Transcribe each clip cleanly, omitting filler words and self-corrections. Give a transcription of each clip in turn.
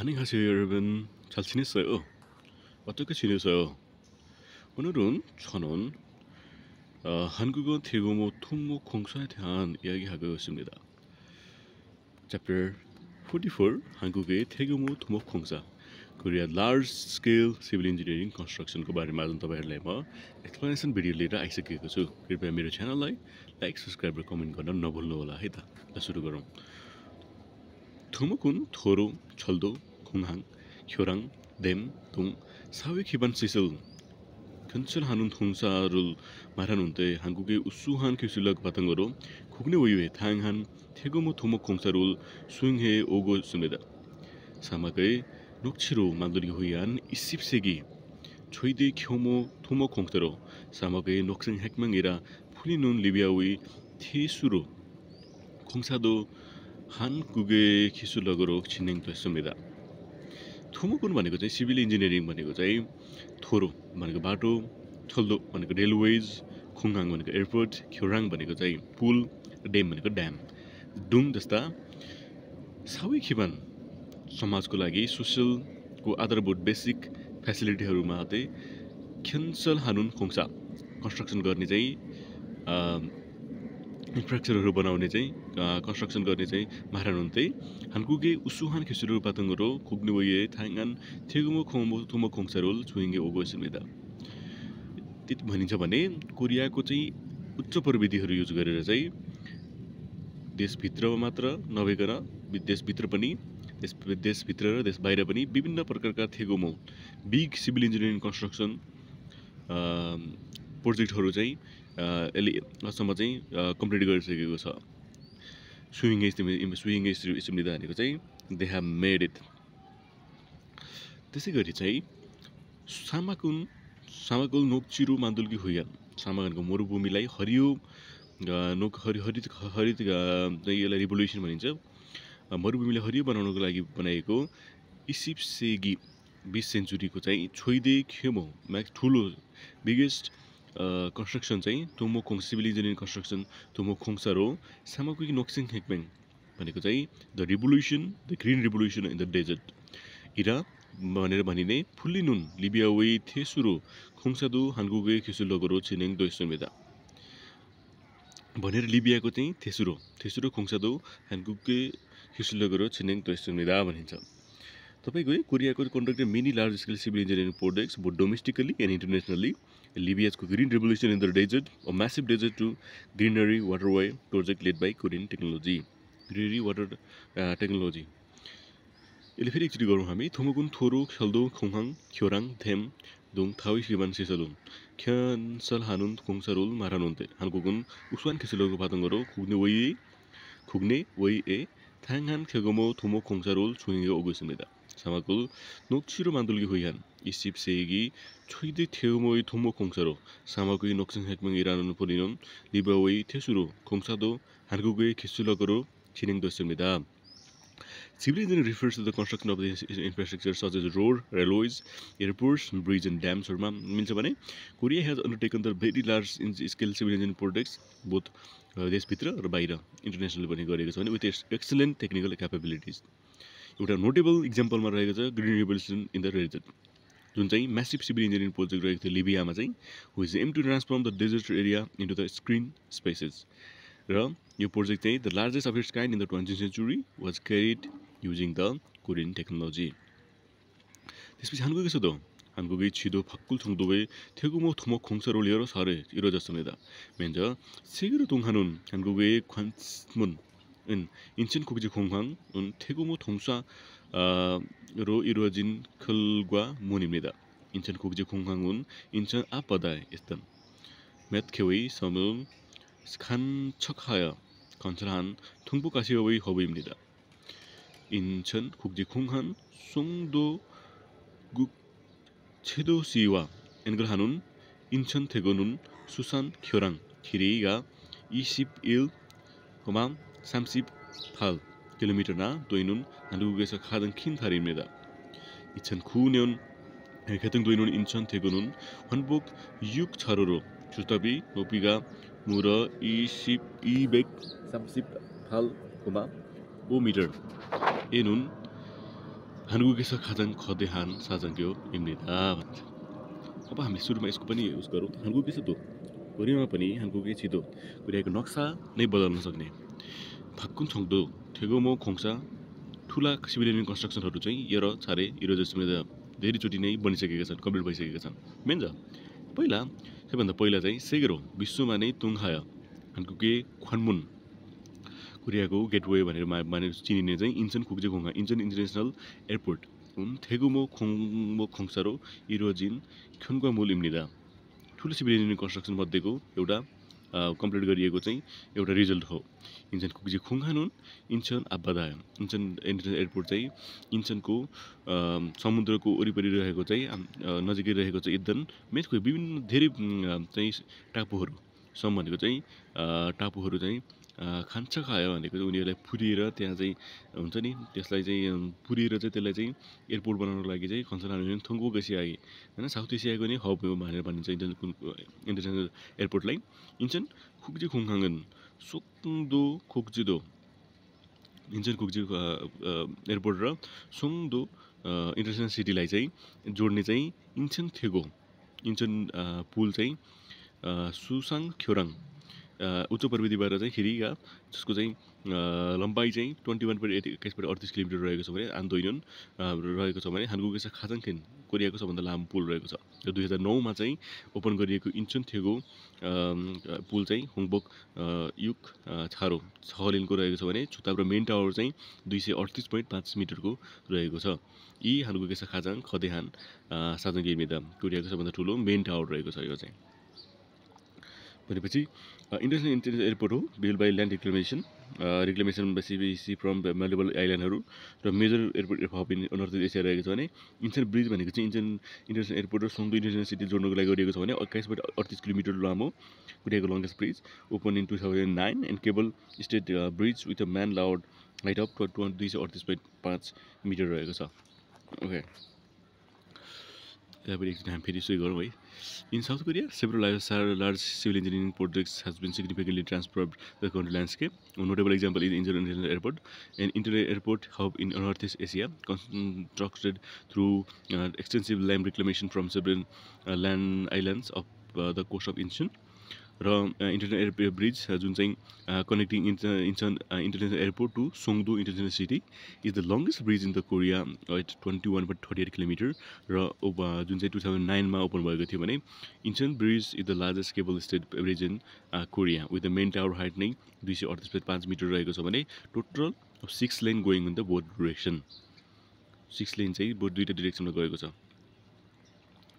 안녕하세요 여러분. 잘 지냈어요? 어떻게 지내세요? 오늘은 저는 한국어 대규모 토목 공사에 대한 이야기하고 있습니다. Chapter 44 한국의 대규모 토목 공사 Korea Large Scale Civil Engineering Construction को बारेमा आज तपाईहरुलाई म एक्सप्लेनेसन भिडियो लिएर आइसकेको छु। कृपया मेरो च्यानललाई लाइक, सब्स्क्राइब र कमेन्ट गर्न नभुल्नु होला है त। ल सुरु गरौँ। 토목은 도로, 철도, 공항, 교량, 댐 등 사회 기반 시설 건설하는 공사를 말하는데 한국의 우수한 기술력 바탕으로 국내 외의 다양한 대규모 토목 공사를 수행해 오고 있습니다. 사막의 녹지로 만들기 위한 20세기 최대 규모 토목 공사로 사막의 녹슨 혁명이라 불리는 리비아의 태수로 공사도 한국의 기술력으로 진행됐습니다. 토목은 भनेको चाहिँ सिभिल इन्जिनियरिङ भनेको चाहिँ थोरो भनेको बाटो, छल्दो भनेको रेलवेज, खुङहाङ भनेको एयरपोर्ट, ख्योराङ भनेको चाहिँ पुल, ड्याम भनेको ड्याम, डुङ जस्ता सबै खिबान समाजको लागि सोशलको आधारभूत बेसिक फेसिलिटीहरुमा चाहिँ खेन्सल हानुन खोङसा कन्स्ट्रक्सन गर्ने चाहिँ 인프라스트럭처를 बनाउने चाहिँ construction गर्ने चाहिँ 말하는데 한국의 우수한 기술을 바탕으로 국내 외의 다양한 대규모 토목 공사를 수행해 오고 있습니다. भनिन्छ भने कोरियाको चाहिँ उच्च प्रविधिहरू युज गरेर चाहिँ देशभित्र मात्र नभएकर देशभित्र पनि देशभित्र र देश बाहिर पनि विभिन्न प्रकारका थेगोमो बिग सिभिल इन्जिनियरिङ कन्स्ट्रक्सन प्रोजेक्टहरू चाहिँ यसले असम्म चाहिँ कम्प्लिट गरिसकेको छ। सुइङ इस्टिमेट भनेको चाहिँ दे हेभ मेड इट। त्यसै गरी चाहिँ सामाकुल नोकचिरो मान्दुल्की हुयान सामानको मरुभूमिलाई हरियो हरित यसलाई रिभोल्युसन भनिन्छ। मरुभूमिलाई हरियो बनाउनको लागि बनाएको 20 सेगी 20 सेन्चुरीको चाहिँ छोइदे खेमो म्याक्स ठुलो बिगेस्ट construction चाहिँ 토목 공 सिभिल इन्जिनियरिङ कन्स्ट्रक्सन 토목 공사로 사막의 녹슨 혁명 भनेको चाहिँ the revolution the green revolution in the desert era भनेर भनिने 풀리는 리비아의 태수로 공사도 한국의 기술력으로 진행됐습니다. भनेर लिबियाको चाहिँ 태수로 공사도 한국의 기술력으로 진행됐습니다 भनिन्छ। तपाईको कोरियाको conducted many large scale civil engineering projects both domestically and internationally. Libya's green revolution in the desert, a massive desert to greenery waterway project led by Korean technology. Greenery water technology. यसले फेरि एकचोटि गरौँ हामी। 토목은 토로, 철도, 공항, 교량, 댐 등 타의 기반 시설은 건설하는 공사를 말하는데 한국은 우수한 기술력을 바탕으로 국내 외의 다양한 대규모 토목 공사를 수행해 오고 있습니다. 사막을 녹지로 만들기 위한 20세기 최대 대규모의 토목 공사로 사막의 녹슨 혁명이라는 불리는 리비아의 태수로 공사도 한국의 기술력으로 진행됐습니다. Civil engineering refers to the construction of the infrastructure such as road, railways, airports, bridges and dams. मिल्छ भने Korea has undertaken the very large scale civil engineering projects both देशभित्र र बाहिर इन्टरनेशनल पनि गरेको छ भने with excellent technical capabilities. एउटा नोटेबल एक्जाम्पलमा रहेको छ green revolution in the desert जुन चाहिँ म्यासिभ सिभिल इन्जिनियरिङ प्रोजेक्ट रहेको थियो लिबियामा चाहिँ which aim to transform the desert area into the green spaces र यो प्रोजेक्ट चाहिँ the largest of its kind in the 20th century was carried using the Korean technology. त्यसपछि 한국의 수도 한국의 지도 바꿀 정도의 대규모 토목 공사를 이루어졌습니다. 먼저 세계로 통하는 한국의 관문은 인천국제공항은 대규모 동사로 이루어진 결과물입니다. 인천국제공항은 인천 앞바다에 있던 몇 개의 섬을 간척하여 건설한 동북아시아의 허브입니다. 인천국제공항 송도국 최도시와 연결하는 인천 대구는 수산 교량 길이가 21.38km나 되는 한국에서 가장 큰 다리입니다. 2009년 개통되는 인천 대구는 환복 6차로로 주탑이 높이가 무려 238.5m. 이는 한국에서 가장 거대한 사장교 입니다 भन्छ। अब हामीले सुरुमा यसको पनि युज गरौँ। 한국에서도 कोरियामा पनि 한국의 지도 कोरियाको नक्सा नै बदल्न सक्ने भाकुन 청도 대규모 공사 ठुला सिभिल कन्स्ट्रक्सनहरू चाहिँ यरो छारे इरोजसमा धेरैचोटि नै बनिसकेका छन्, कम्प्लिट भइसकेका छन्। मेन छ पहिला सबैभन्दा पहिला चाहिँ सेगेरो विश्वमा नै तुङहाय 한국의 관문 कोरियाको गेटवे भनेर मानेर चिनिने चाहिँ 인천 국제공항 인천 इन्टरनेसनल एयरपोर्ट हुन् 대규모 공사로 이루어진 현관물입니다. ठुलो सिभिल कन्स्ट्रक्सन मध्येको एउटा कम्प्लिट गरिएको चाहिँ एउटा रिजल्ट हो। 인천 국제공항은 인천 앞바다요. 인천 इन्टरनेसनल एयरपोर्ट चाहिँ 인천को समुद्रको वरिपरि रहेको चाहिँ नजिकै रहेको चाहिँ एकदम मेचको विभिन्न धेरै चाहिँ टापुहरू सम भनेको चाहिँ टापुहरू चाहिँ खान्छ खायो भनेको चाहिँ उनीहरूलाई पुरिएर त्यहाँ चाहिँ हुन्छ नि त्यसलाई चाहिँ पुरिएर चाहिँ त्यसलाई चाहिँ एयरपोर्ट बनाउनको लागि चाहिँ खन्छनाले थङ्गो गसिआए हैन साउथ एसियाको नै हब हो भनेर भनिन्छ इन्टरनेसनल एयरपोर्टलाई 인천 국제공항은 송도 국제도 인천 국제 एयरपोर्ट र 송도 इन्टरनेसनल सिटीलाई चाहिँ जोड्ने चाहिँ 인천 태고 인천 पुल चाहिँ सुसाङ ख्योराङ उच्च प्रविधिबाट चाहिँ खिरिगा जसको चाहिँ लम्बाइ चाहिँ 21.21.38 किलोमिटर रहेको छ भने आन्दोलन रहेको छ भने 한국에서 가장 큰 कोरियाको सबभन्दा लामो पुल रहेको छ। र 2009 मा चाहिँ ओपन गरिएको 인천 태고 पुल चाहिँ होङबोक युक छारो 6 लेनको रहेको छ भने छुताब र मेन टावर चाहिँ 238.5 मिटरको रहेको छ। यी 한국에서 가장 거대한 사정기입니다. कोरियाको सबभन्दा ठुलो मेन टावर रहेको छ यो चाहिँ। भनेपछि इन्टरनेसनल एयरपोर्ट हो build by land reclamation sea from multiple आइल्यान्डहरू र major airport hub in north east Asia रहेको छ भने इन्चन ब्रिज भनेको चाहिँ इन्टरनेसनल एयरपोर्ट र सोङदो इन्टरनेसनल सिटी जोड्नको लागि गरिएको छ भने 21.38 किलोमिटर लामो कोरियाको longest bridge open in 2009 and cable stayed bridge with a main load height of 238.5 metre रहेको छ। ओके फेरि सुरु गरौँ है। In South Korea, several large civil engineering projects has been significantly transformed the country landscape. A notable example is Incheon International Airport, an internal airport hub in Northeast Asia, constructed through extensive land reclamation from several land islands of the coast of Incheon. र international airport bridge जुन चाहिँ connecting Incheon international airport to Songdo international city is the longest bridge in the Korea at 21.38 kilometre र जुन चाहिँ 2009 मा open भएको थियो भने Incheon bridge is the largest cable stayed bridge in Korea with the main tower height नै 238.5 metre रहेको छ भने total 6 lane going in the both direction 6 lane चाहिँ बोथ दुईटा डिरेक्सनमा गएको छ।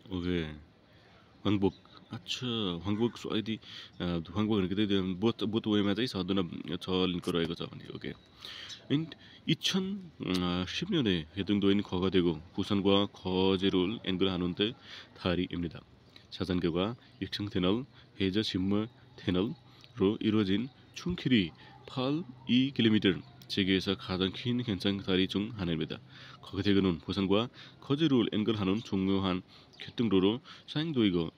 ओके हङबोक अच्छा हङबोक यदि हङबोक भनेको चाहिँ बोथ वेमा चाहिँ 6 लेनको रहेको छ भने ओके एन्ड इच्छन 십년에 해등도인 거가되고 부산과 거제를 연결하는 데 다리 입니다. 자전거가 6층 터널 해저 신물 터널로 이루어진 충길이 8.2km 세계에서 가장 긴 현장 다리 중 하나입니다. 거가대교는 부산과 거제를 연결하는 중요한 교통도로 사용되고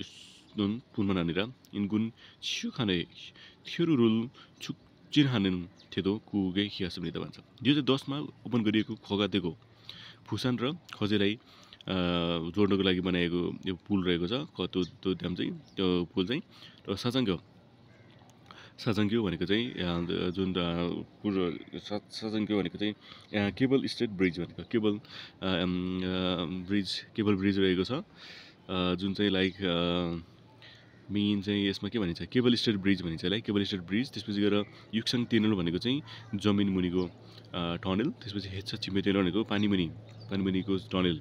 는 뿐만 아니라 인근 지역 간의 교류를 촉진하는 데도 국의 기였습니다. 2010मा ओपन गरिएको खगादेको भुसान र खजेलाई जोड्नको लागि बनाएको यो पुल रहेको छ। त्यो ड्याम चाहिँ त्यो पुल चाहिँ र साजाङ्ग्यो भनेको चाहिँ जुन साजाङ्ग्यो भनेको चाहिँ केबल स्टेट ब्रिज भनेको केबल ब्रिज रहेको छ जुन चाहिँ लाइक मेन चाहिँ यसमा के भनिन्छ केबल स्टेट ब्रिज भनिन्छ यसलाई केबल स्टेट ब्रिज। त्यसपछि गएर युक्साङ टनल भनेको चाहिँ जमिन मुनिको टनल। त्यसपछि हेच्छ चिमे टनल भनेको पानीमुनिको टनल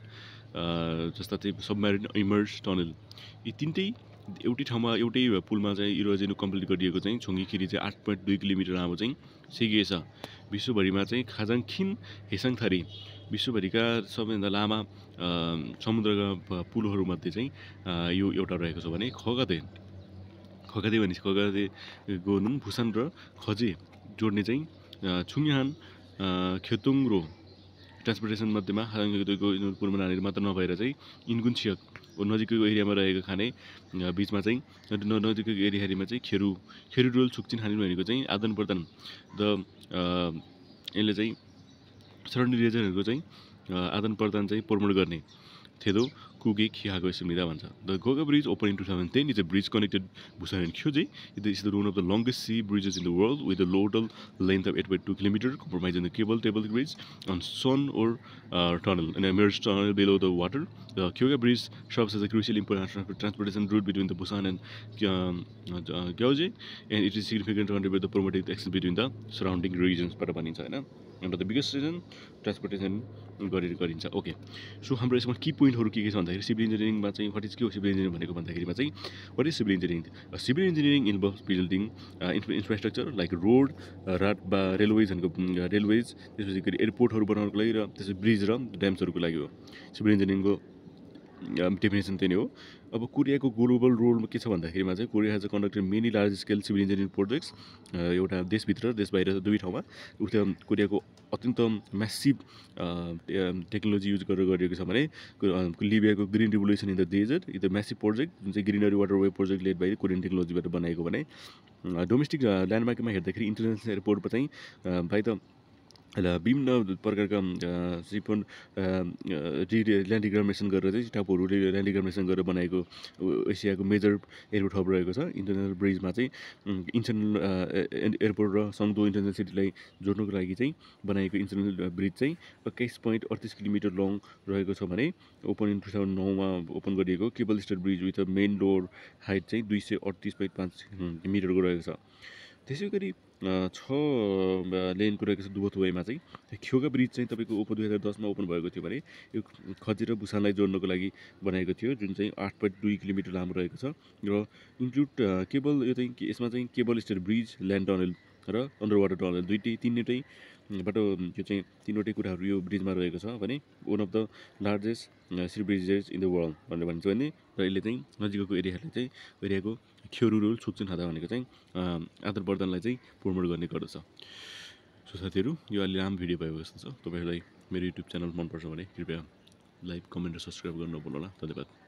जस्ता चाहिँ सबमरिन इमर्ज टनल। यी तीनटै एउटै ठाउँमा एउटै पुलमा चाहिँ इरोजन कम्प्लिट गरिएको चाहिँ छोङ्गीखिरी चाहिँ 8.2 किलोमिटर लामो चाहिँ सिकिएछ। विश्वभरिमा चाहिँ खाजाङखिन हेसाङथारी विश्वभरिका सबैभन्दा लामा समुद्रका पुलहरूमध्ये चाहिँ यो एउटा रहेको छ भने खगदे भनेपछि खगदेको नुन भुसान र खजे जोड्ने चाहिँ छुङहान खेतुङरो ट्रान्सपोर्टेसन मध्येमा हाङको पूर्व नानीहरू मात्र नभएर चाहिँ इन्गुन छियक नजिकैको एरियामा रहेको खाने बिचमा चाहिँ नजिकैको एरियामा चाहिँ खेरु रोल छुक्चिन हानि भनेको चाहिँ आदान प्रदान द यसले चाहिँ सराउन्डिङ रिजनहरूको चाहिँ आदान प्रदान चाहिँ प्रमोट गर्ने थेदो कुगे खियाको सुविधा भन्छ the Goga bridge open in 2010 is a bridge connected Busan and Kyoje. It is one of the longest sea bridges in the world with a total length of 8.2 km, compromising the cable bridge on Son or tunnel, an immersed tunnel below the water. The Kyoga bridge serves as a crucial important transportation route between the Busan and Gyeoje, and it is significant to contribute the promoting access between the surrounding regions. And the biggest reason transportation गरिन्छ okay so हाम्रो यसमा की पोइन्टहरू के छ भन्दाखेरि civil इन्जिनियरिङमा चाहिँ what is के हो सिभिल इन्जिनियरिङ भनेको भन्दाखेरिमा चाहिँ what is civil engineering civil engineering involves building infrastructure like road railways त्यसपछि एयरपोर्टहरू बनाउनको लागि र त्यसपछि ब्रिज र ड्याम्सहरूको लागि हो सिभिल इन्जिनियरिङको डेफिनेसन त्यही नै हो अब कोरियाको ग्लोबल रोलमा के छ भन्दाखेरिमा चाहिँ Korea has conducted many large scale civil engineering projects एउटा देशभित्र देश बाहिर दुई ठाउँमा उता कोरियाको अत्यन्त म्यासिभ टेक्नोलोजी युज गरेर गरिएको छ भने लिबियाको green revolution in the desert is the massive project जुन चाहिँ greenery water way project led by Korean टेक्नोलोजीबाट बनाएको भने डोमेस्टिक ल्यान्डमार्कमा हेर्दाखेरि इन्टरनेसनल एयरपोर्टमा चाहिँ बाई द विभिन्न प्रकारका सिफोन ल्यान्ड डिग्रामेसन गरेर चाहिँ टापुहरू ल्यान्ड डिग्रामेसन गरेर बनाएको एसियाको मेजर एयरपोर्ट हब रहेको छ इन्टरनेसनल ब्रिजमा चाहिँ इन्टरनल एयरपोर्ट र सङ्दो इन्टरनेसनल सिटीलाई जोड्नुको लागि चाहिँ बनाएको इन्टरनेसनल ब्रिज चाहिँ 21.38 किलोमिटर लङ रहेको छ भने ओपन इन 2009मा ओपन गरिएको cable stayed bridge with a main door height चाहिँ 238.5 मिटरको रहेको छ त्यसै गरी 6 लेनको रहेको छ दुबोथुवाईमा चाहिँ ख्योगा ब्रिज चाहिँ तपाईँको 2010मा ओपन भएको थियो भने यो खजी र बुसानलाई जोड्नको लागि बनाएको थियो जुन चाहिँ 8.2 किलोमिटर लामो रहेको छ र इन्क्लुड केबल यो चाहिँ यसमा चाहिँ cable stayed bridge land tunnel र अन्डर वाटर टनल तिनवटै बाटो यो चाहिँ तिनवटै कुराहरू यो ब्रिजमा रहेको छ भने one of the largest C bridges in the world भनेर भन्छ भने र यसले चाहिँ नजिकको एरियाको ख्योरुरोल सुक्चिन खादा भनेको चाहिँ आदान प्रदानलाई चाहिँ प्रमोट गर्ने गर्दछ सो साथीहरू यो अलि लामो भिडियो भएको जस्तो छ तपाईँहरूलाई मेरो युट्युब च्यानल मनपर्छ भने कृपया लाइक कमेन्ट र सब्सक्राइब गर्न नभुल्नुहोला धन्यवाद